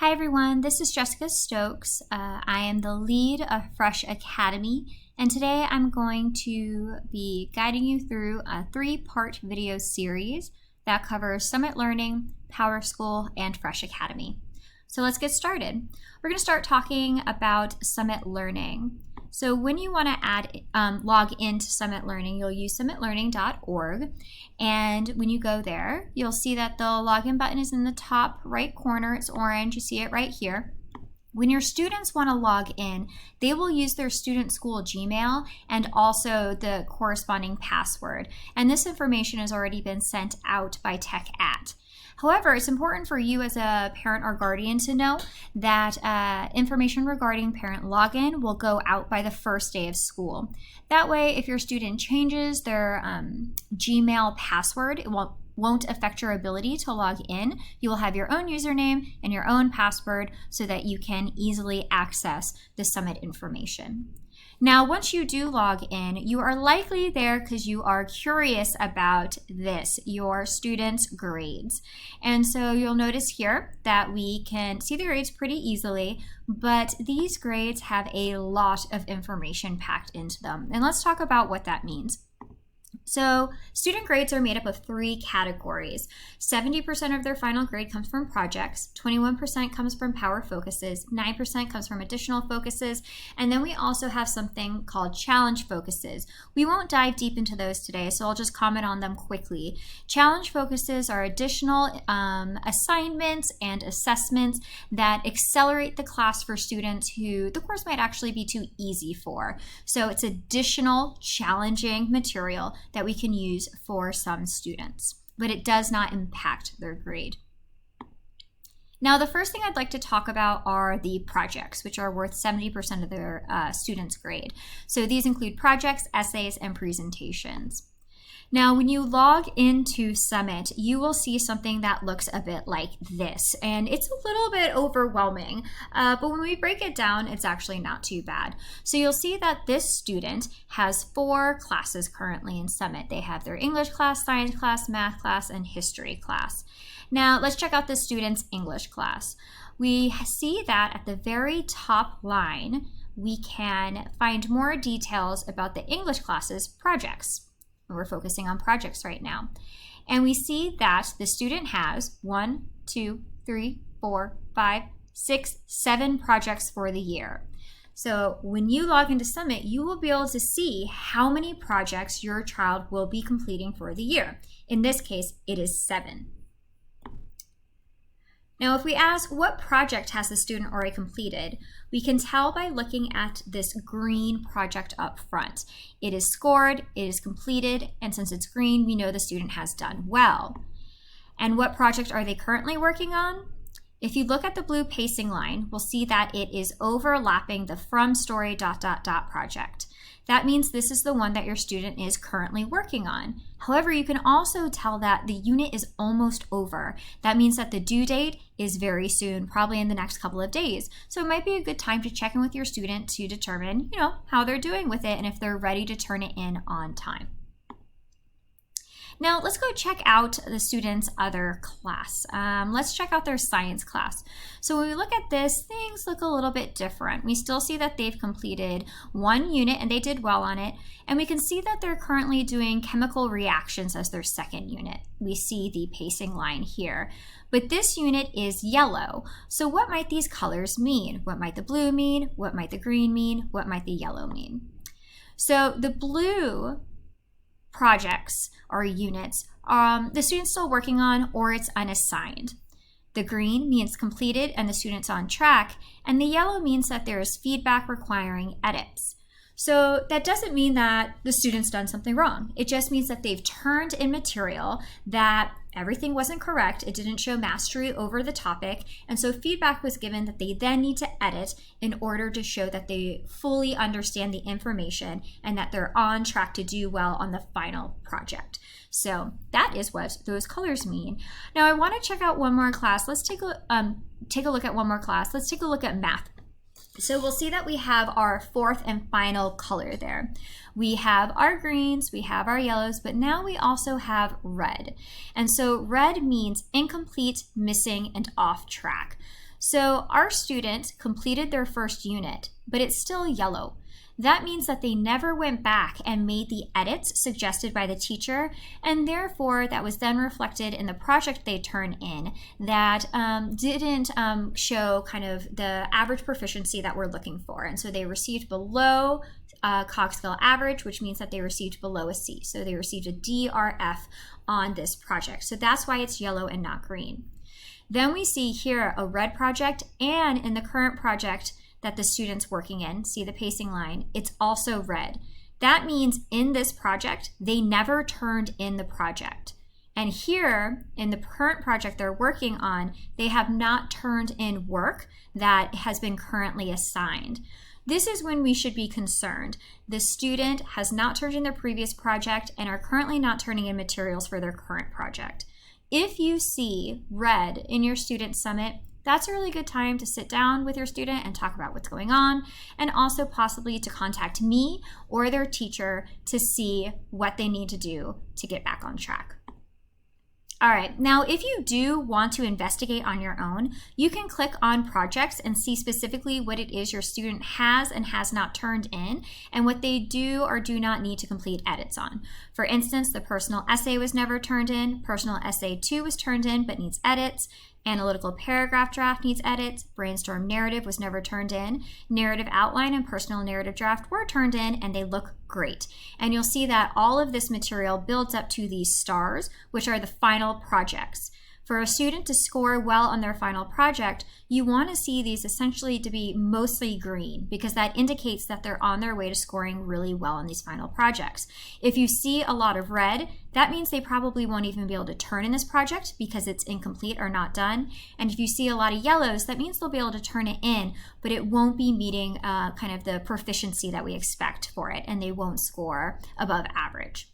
Hi everyone, this is Jessica Stokes. I am the lead of Fresh Academy, and today I'm going to be guiding you through a 3-part video series that covers Summit Learning, PowerSchool, and Fresh Academy. So let's get started. We're going to start talking about Summit Learning. So when you want to log into Summit Learning, you'll use summitlearning.org, and when you go there, you'll see that the login button is in the top right corner. It's orange. You see it right here. When your students want to log in, they will use their student school Gmail and also the corresponding password, and this information has already been sent out by TechAt. However, it's important for you as a parent or guardian to know that information regarding parent login will go out by the first day of school. That way, if your student changes their Gmail password, it won't affect your ability to log in. You will have your own username and your own password so that you can easily access the Summit information. Now, once you do log in, you are likely there because you are curious about this, your students' grades. And so you'll notice here that we can see the grades pretty easily, but these grades have a lot of information packed into them. And let's talk about what that means. So student grades are made up of 3 categories. 70% of their final grade comes from projects, 21% comes from power focuses, 9% comes from additional focuses, and then we also have something called challenge focuses. We won't dive deep into those today, so I'll just comment on them quickly. Challenge focuses are additional assignments and assessments that accelerate the class for students who the course might actually be too easy for. So it's additional challenging material that we can use for some students, but it does not impact their grade. Now, the first thing I'd like to talk about are the projects, which are worth 70% of their students' grade. So these include projects, essays, and presentations. Now, when you log into Summit, you will see something that looks a bit like this, and it's a little bit overwhelming, but when we break it down, it's actually not too bad. So you'll see that this student has 4 classes currently in Summit. They have their English class, science class, math class, and history class. Now, let's check out this student's English class. We see that at the very top line, we can find more details about the English class's projects. We're focusing on projects right now. And we see that the student has 1, 2, 3, 4, 5, 6, 7 projects for the year. So when you log into Summit, you will be able to see how many projects your child will be completing for the year. In this case, it is 7. Now, if we ask what project has the student already completed, we can tell by looking at this green project up front. It is scored, it is completed, and since it's green, we know the student has done well. And what project are they currently working on? If you look at the blue pacing line, we'll see that it is overlapping the from story ... project. That means this is the one that your student is currently working on. However, you can also tell that the unit is almost over. That means that the due date is very soon, probably in the next couple of days. So it might be a good time to check in with your student to determine, how they're doing with it and if they're ready to turn it in on time. Now, let's go check out the student's other class. Let's check out their science class. So when we look at this, things look a little bit different. We still see that they've completed 1 unit and they did well on it. And we can see that they're currently doing chemical reactions as their second unit. We see the pacing line here. But this unit is yellow. So what might these colors mean? What might the blue mean? What might the green mean? What might the yellow mean? So the blue projects or units the student's still working on, or it's unassigned. The green means completed and the student's on track, and the yellow means that there is feedback requiring edits. So that doesn't mean that the student's done something wrong. It just means that they've turned in material that everything wasn't correct. It didn't show mastery over the topic. And so feedback was given that they then need to edit in order to show that they fully understand the information and that they're on track to do well on the final project. So that is what those colors mean. Now I want to check out one more class. Let's take a look at one more class. Let's take a look at math. So we'll see that we have our fourth and final color there. We have our greens, we have our yellows, but now we also have red. And so red means incomplete, missing, and off track. So our student completed their first unit, but it's still yellow. That means that they never went back and made the edits suggested by the teacher, and therefore that was then reflected in the project they turn in that didn't show kind of the average proficiency that we're looking for. And so they received below cog skill average, which means that they received below a C. So they received a D or F on this project. So that's why it's yellow and not green. Then we see here a red project, and in the current project that the student's working in, see the pacing line, it's also red. That means in this project, they never turned in the project. And here, in the current project they're working on, they have not turned in work that has been currently assigned. This is when we should be concerned. The student has not turned in their previous project and are currently not turning in materials for their current project. If you see red in your student summit, that's a really good time to sit down with your student and talk about what's going on, and also possibly to contact me or their teacher to see what they need to do to get back on track. All right, now if you do want to investigate on your own, you can click on projects and see specifically what it is your student has and has not turned in, and what they do or do not need to complete edits on. For instance, the personal essay was never turned in, personal essay 2 was turned in but needs edits, analytical paragraph draft needs edits, brainstorm narrative was never turned in, narrative outline and personal narrative draft were turned in, and they look great. And you'll see that all of this material builds up to these stars, which are the final projects. For a student to score well on their final project, you want to see these essentially to be mostly green, because that indicates that they're on their way to scoring really well on these final projects. If you see a lot of red, that means they probably won't even be able to turn in this project because it's incomplete or not done. And if you see a lot of yellows, that means they'll be able to turn it in, but it won't be meeting kind of the proficiency that we expect for it, and they won't score above average.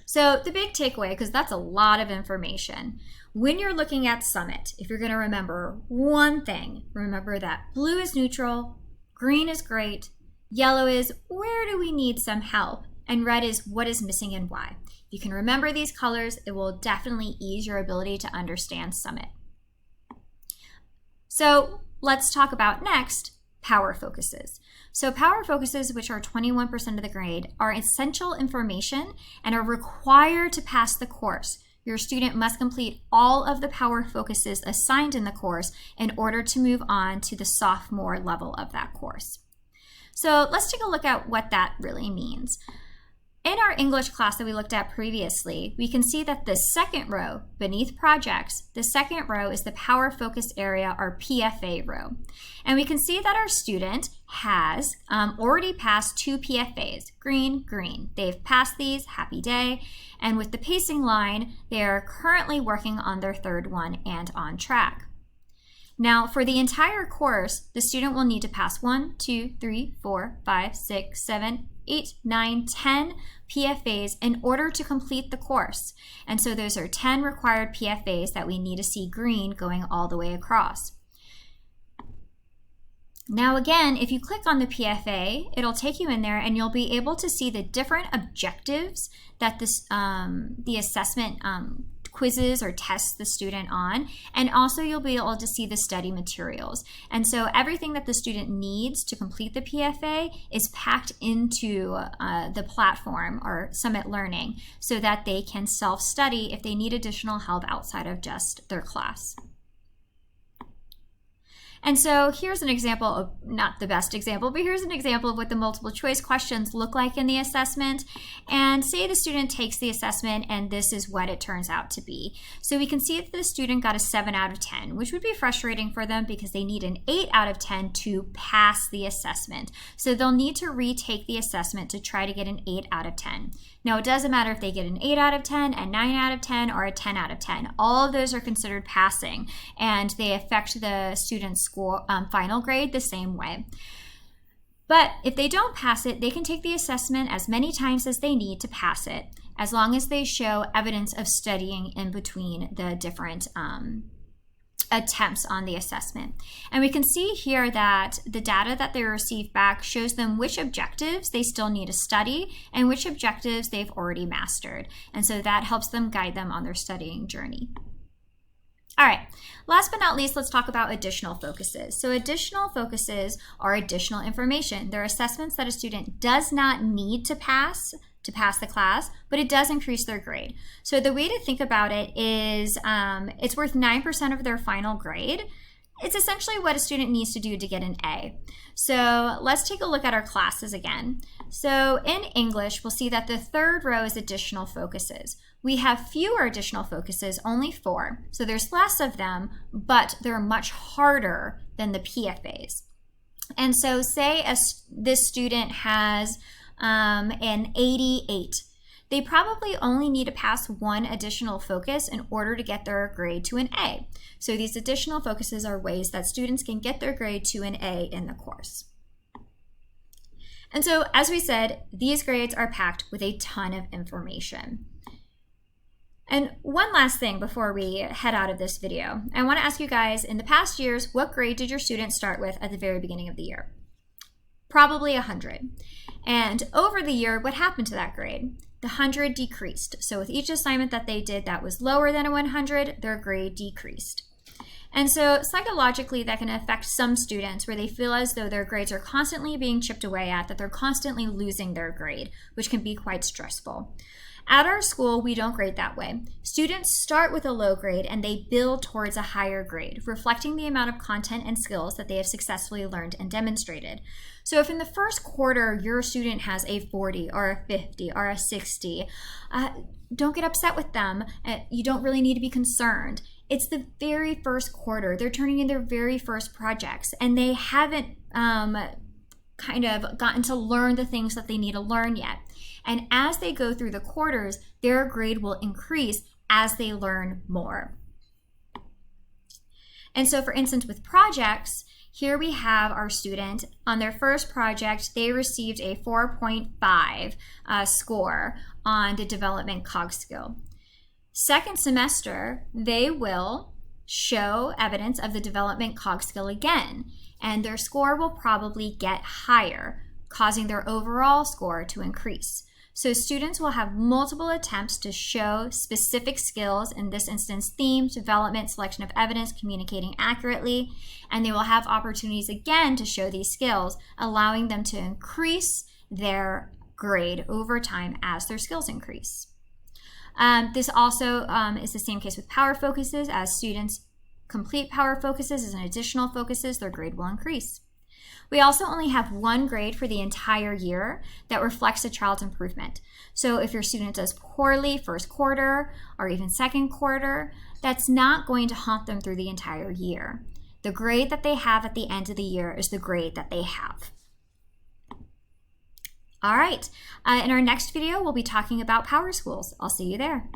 So the big takeaway, because that's a lot of information, when you're looking at Summit, if you're going to remember one thing, remember that blue is neutral, green is great, yellow is where do we need some help, and red is what is missing and why. If you can remember these colors, it will definitely ease your ability to understand Summit. So let's talk about next power focuses. So power focuses, which are 21% of the grade, are essential information and are required to pass the course. Your student must complete all of the power focuses assigned in the course in order to move on to the sophomore level of that course. So let's take a look at what that really means. In our English class that we looked at previously, we can see that the second row beneath projects, the second row is the power focus area, or PFA row. And we can see that our student has already passed 2 PFAs, green, green. They've passed these, happy day. And with the pacing line, they are currently working on their third one and on track. Now, for the entire course, the student will need to pass 1, 2, 3, 4, 5, 6, 7, 8, 9, 10 PFAs in order to complete the course. And so those are 10 required PFAs that we need to see green going all the way across. Now again, if you click on the PFA, it'll take you in there and you'll be able to see the different objectives that this, the assessment quizzes or tests the student on, and also you'll be able to see the study materials. And so everything that the student needs to complete the PFA is packed into the platform or Summit Learning so that they can self-study if they need additional help outside of just their class. And so here's an example of, not the best example, but here's an example of what the multiple choice questions look like in the assessment. And say the student takes the assessment and this is what it turns out to be. So we can see that the student got a 7 out of 10, which would be frustrating for them because they need an 8 out of 10 to pass the assessment. So they'll need to retake the assessment to try to get an 8 out of 10. Now, it doesn't matter if they get an 8 out of 10, a 9 out of 10, or a 10 out of 10. All of those are considered passing, and they affect the student's score, final grade the same way. But if they don't pass it, they can take the assessment as many times as they need to pass it, as long as they show evidence of studying in between the different attempts on the assessment. And we can see here that the data that they receive back shows them which objectives they still need to study and which objectives they've already mastered. And so that helps them guide them on their studying journey. All right, last but not least, let's talk about additional focuses. So additional focuses are additional information. They're assessments that a student does not need to pass the class, but it does increase their grade. So the way to think about it is it's worth 9% of their final grade. It's essentially what a student needs to do to get an A. So let's take a look at our classes again. So in English, we'll see that the third row is additional focuses. We have fewer additional focuses, only 4. So there's less of them, but they're much harder than the PFAs. And so say this student has an 88. They probably only need to pass 1 additional focus in order to get their grade to an A. So these additional focuses are ways that students can get their grade to an A in the course. And so, as we said, these grades are packed with a ton of information. And one last thing before we head out of this video, I want to ask you guys, in the past years, what grade did your students start with at the very beginning of the year? Probably 100. And over the year, what happened to that grade? The 100 decreased. So with each assignment that they did that was lower than a 100, their grade decreased. And so psychologically, that can affect some students where they feel as though their grades are constantly being chipped away at, that they're constantly losing their grade, which can be quite stressful. At our school, we don't grade that way. Students start with a low grade and they build towards a higher grade, reflecting the amount of content and skills that they have successfully learned and demonstrated. So if in the first quarter your student has a 40 or a 50 or a 60, don't get upset with them. You don't really need to be concerned. It's the very first quarter. They're turning in their very first projects and they haven't kind of gotten to learn the things that they need to learn yet. And as they go through the quarters, their grade will increase as they learn more. And so for instance, with projects, here we have our student on their first project, they received a 4.5 score on the development cog skill. Second semester, they will show evidence of the development cog skill again, and their score will probably get higher, causing their overall score to increase. So students will have multiple attempts to show specific skills, in this instance, themes, development, selection of evidence, communicating accurately, and they will have opportunities again to show these skills, allowing them to increase their grade over time as their skills increase. This also is the same case with power focuses. As students complete power focuses as an additional focuses, their grade will increase. We also only have 1 grade for the entire year that reflects a child's improvement. So if your student does poorly first quarter or even second quarter, that's not going to haunt them through the entire year. The grade that they have at the end of the year is the grade that they have. All right, in our next video, we'll be talking about power schools. I'll see you there.